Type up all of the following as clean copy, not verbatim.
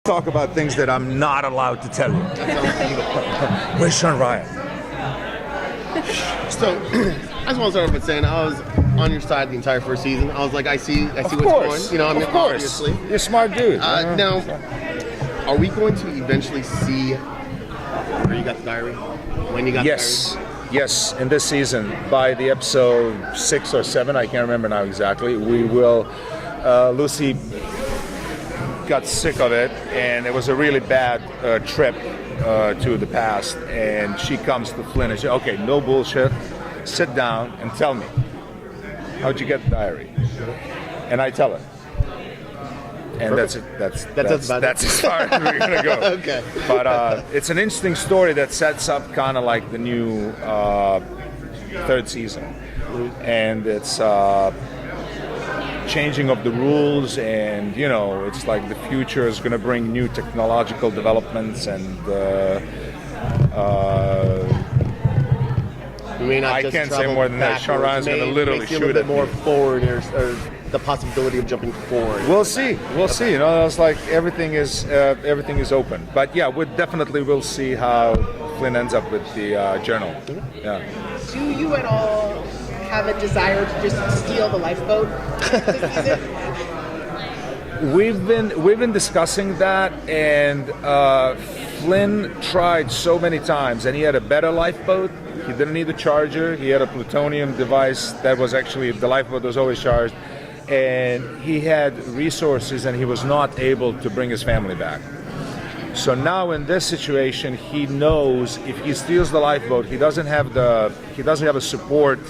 talk about things that I'm not allowed to tell you. Where's Sean Ryan? So, I just want to start off with saying I was on your side the entire first season. I was like, I see what's going. You know, I mean, of course. obviously. You're a smart dude. Now, are we going to eventually see where you got the diary? When you got the diary? Yes, in this season, by the episode 6 or 7, I can't remember now exactly, we will, Lucy got sick of it, and it was a really bad trip to the past, and she comes to Flynn and says, okay, no bullshit, sit down and tell me, how'd you get the diary? And I tell her. And Perfect. that's as far as we're gonna go. Okay. But it's an interesting story that sets up kind of like the new third season, and it's changing of the rules, and you know, it's like the future is gonna bring new technological developments, and I can't say more than that. Sean Ryan's gonna literally shoot a little bit at more me. forward, or the possibility of jumping forward. We'll see. You know, it's like everything is open. But yeah, we definitely will see how Flynn ends up with the journal. Yeah. Do you at all have a desire to just steal the lifeboat this season? We've been discussing that, and Flynn tried so many times, and he had a better lifeboat. He didn't need a charger. He had a plutonium device that was actually, the lifeboat was always charged. And he had resources, and he was not able to bring his family back. So now in this situation, he knows if he steals the lifeboat, he doesn't have a support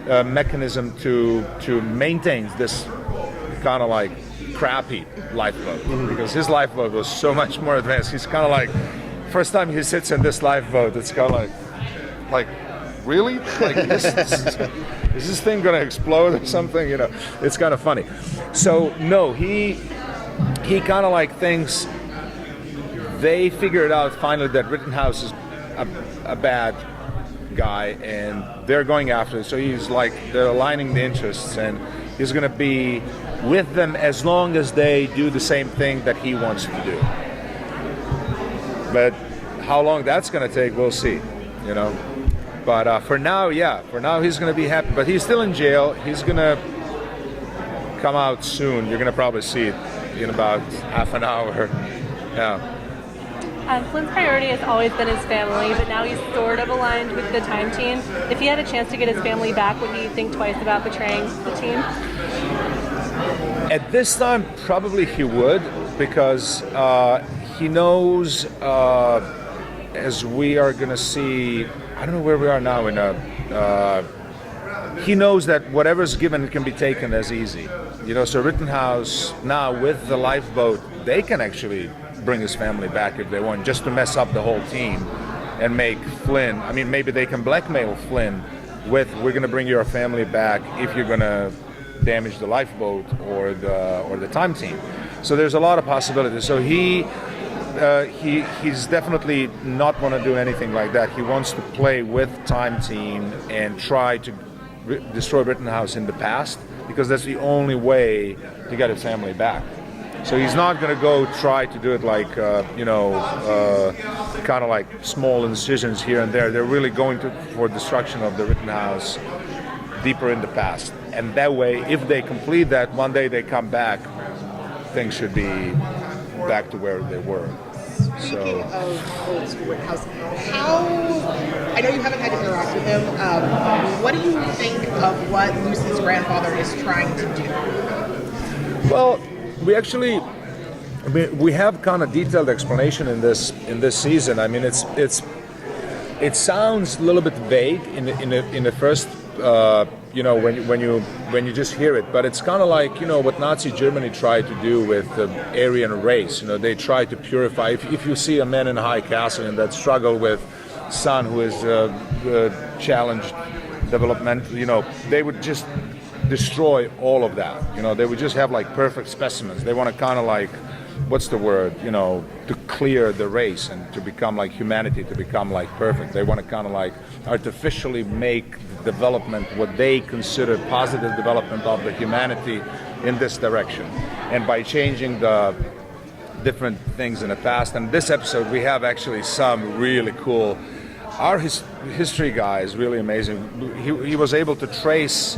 mechanism to maintain this kind of like crappy lifeboat, because his lifeboat was so much more advanced. He's kind of like, first time he sits in this lifeboat, it's kind of like really? Like is this thing gonna explode or something? You know, it's kind of funny. So no, he kind of like thinks they figured out finally that Rittenhouse is a bad guy, and they're going after it. So he's like, they're aligning the interests, and he's gonna be with them as long as they do the same thing that he wants to do. But how long that's gonna take, we'll see. You know. But for now he's going to be happy. But he's still in jail. He's going to come out soon. You're going to probably see it in about half an hour. Yeah. Flynn's priority has always been his family, but now he's sort of aligned with the Time Team. If he had a chance to get his family back, would he think twice about betraying the team? At this time, probably he would, because he knows, as we are going to see, I don't know where we are now he knows that whatever's given can be taken as easy. You know, so Rittenhouse now with the lifeboat, they can actually bring his family back if they want, just to mess up the whole team and make Flynn, I mean, maybe they can blackmail Flynn with, we're going to bring your family back if you're going to damage the lifeboat or the Time Team. So there's a lot of possibilities. So he's definitely not want to do anything like that. He wants to play with Time Team and try to destroy Rittenhouse in the past, because that's the only way to get his family back. So he's not going to go try to do it like, kind of like small incisions here and there. They're really going for destruction of the Rittenhouse deeper in the past. And that way, if they complete that, one day they come back, things should be back to where they were. Speaking of old school Rittenhouse, I know you haven't had to interact with him. What do you think of what Lucy's grandfather is trying to do? Well, we have kind of detailed explanation in this season. I mean, it sounds a little bit vague in the first. When you just hear it, but it's kind of like, what Nazi Germany tried to do with the Aryan race. They tried to purify. If you see a man in a high castle and that struggle with son who is challenged development, they would just destroy all of that. They would just have like perfect specimens. They want to kind of like, what's the word, to clear the race and to become like humanity, to become like perfect. They want to kind of like artificially make development what they consider positive development of the humanity in this direction. And by changing the different things in the past. And this episode, we have actually some really cool. Our history guy is really amazing. He was able to trace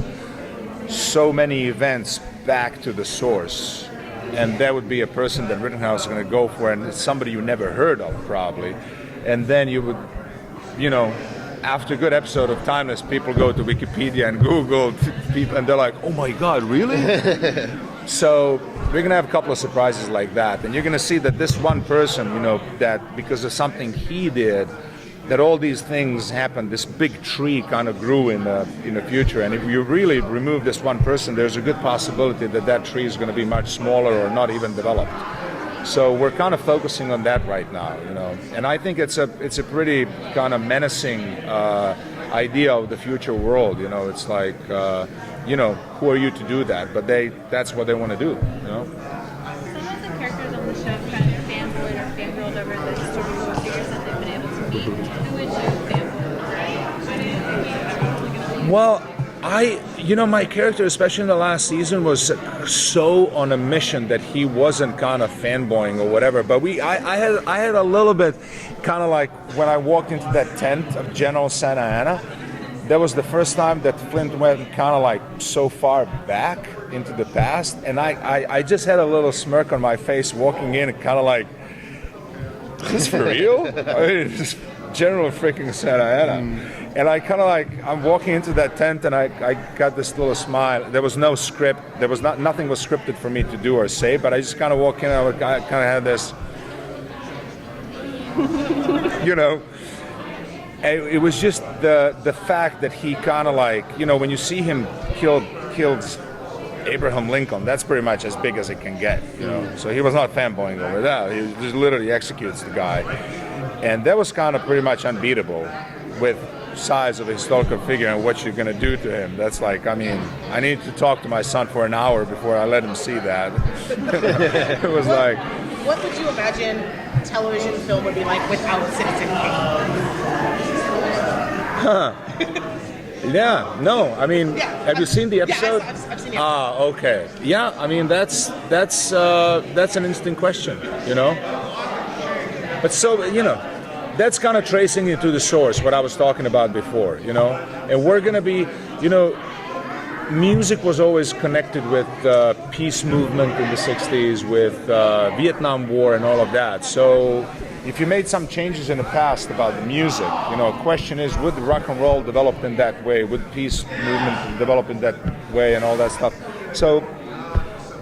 so many events back to the source. And that would be a person that Rittenhouse is going to go for, and it's somebody you never heard of, probably. And then you would, after a good episode of Timeless, people go to Wikipedia and Google people, and they're like, oh my God, really? So we're going to have a couple of surprises like that. And you're going to see that this one person, that because of something he did, that all these things happened, this big tree kind of grew in the future. And if you really remove this one person, there's a good possibility that tree is going to be much smaller or not even developed. So we're kind of focusing on that right now, And I think it's a pretty kind of menacing idea of the future world. It's like, who are you to do that? But that's what they want to do. Some of the characters on the show kind of fanboyed or fangirled over the historical figures that they've been able to meet. Who would you fanboy? Well, my character, especially in the last season, was so on a mission that he wasn't kind of fanboying or whatever. But I had a little bit kind of like when I walked into that tent of General Santa Ana. That was the first time that Flint went kind of like so far back into the past, and I just had a little smirk on my face walking in, and kind of like, is this for real? I mean, it's General freaking Santa Ana. And I kind of like, I'm walking into that tent, and I got this little smile. There was no script. There was nothing was scripted for me to do or say, but I just kind of walk in, and I kind of had this, It was just the fact that he kind of like, when you see him killed Abraham Lincoln, that's pretty much as big as it can get, So he was not fanboying over that. He just literally executes the guy. And that was kind of pretty much unbeatable with size of a historical figure and what you're going to do to him. That's like, I need to talk to my son for an hour before I let him see that. It was like... What would you imagine television film would be like without Citizen Kane? Yeah, no, have you seen the episode? Yeah, I've seen the episode. Okay. Yeah, that's an interesting question, But so, that's kind of tracing into the source, what I was talking about before, And we're going to be, music was always connected with peace movement in the 60s, with Vietnam War and all of that. So if you made some changes in the past about the music, question is, would rock and roll develop in that way? Would peace movement develop in that way and all that stuff? So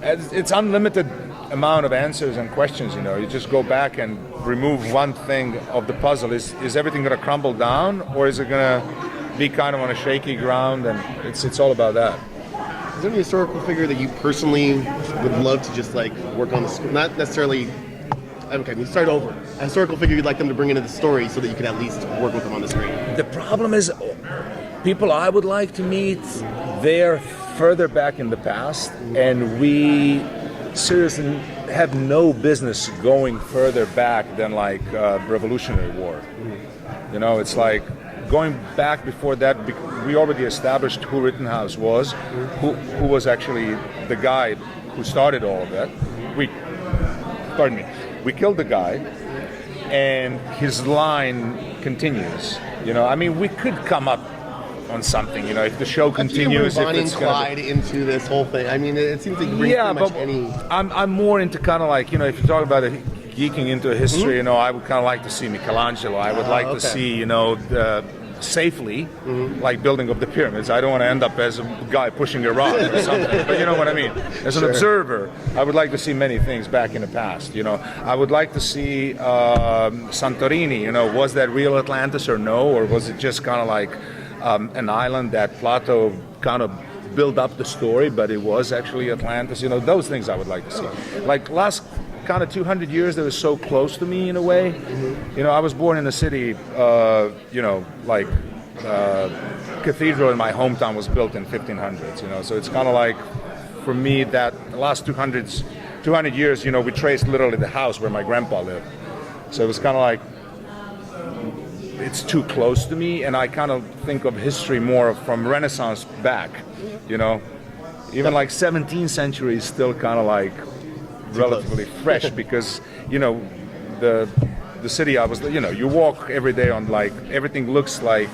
it's unlimited amount of answers and questions, You just go back and remove one thing of the puzzle. Is everything going to crumble down, or is it going to be kind of on a shaky ground? And it's all about that. Is there any historical figure that you personally would love to just like work on the script? Not necessarily. Okay, we start over. A historical figure you'd like them to bring into the story so that you could at least work with them on the screen. The problem is, people I would like to meet, they're further back in the past, and we seriously have no business going further back than like Revolutionary War. It's like going back before that. We already established who Rittenhouse was, who was actually the guy who started all of that. We killed the guy, and his line continues. We could come up on something, if the show continues. If Bonnie and Clyde into this whole thing, it seems like you bring pretty much any. I'm more into kind of like, if you talk about geeking into history, I would kind of like to see Michelangelo. I would like to see, safely, like building of the pyramids. I don't want to end up as a guy pushing a rock or something, but you know what I mean. As an observer, I would like to see many things back in the past. I would like to see Santorini. Was that real Atlantis or no, or was it just kind of like an island that Plato kind of built up the story, but it was actually Atlantis? Those things I would like to see. Like last kind of 200 years, they were so close to me in a way. I was born in a city, cathedral in my hometown was built in 1500s, so it's kind of like, for me, that the last 200 years, we traced literally the house where my grandpa lived. So it was kind of like, it's too close to me, and I kind of think of history more from Renaissance back, Even like 17th century is still kind of like, relatively fresh because the city I was, you walk every day on like everything looks like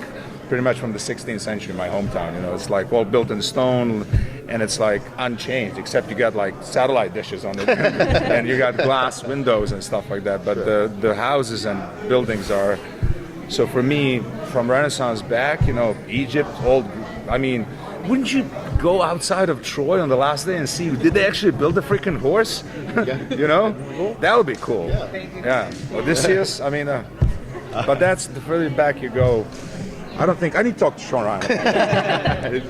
pretty much from the 16th century, my hometown. It's like all built in stone, and it's like unchanged, except you got like satellite dishes on it, and you got glass windows and stuff like that. But the houses and buildings are. So for me, from Renaissance back, Egypt, wouldn't you go outside of Troy on the last day and see, did they actually build a freaking horse? That would be cool. Yeah. Odysseus, but that's the further back you go. I need to talk to Sean Ryan.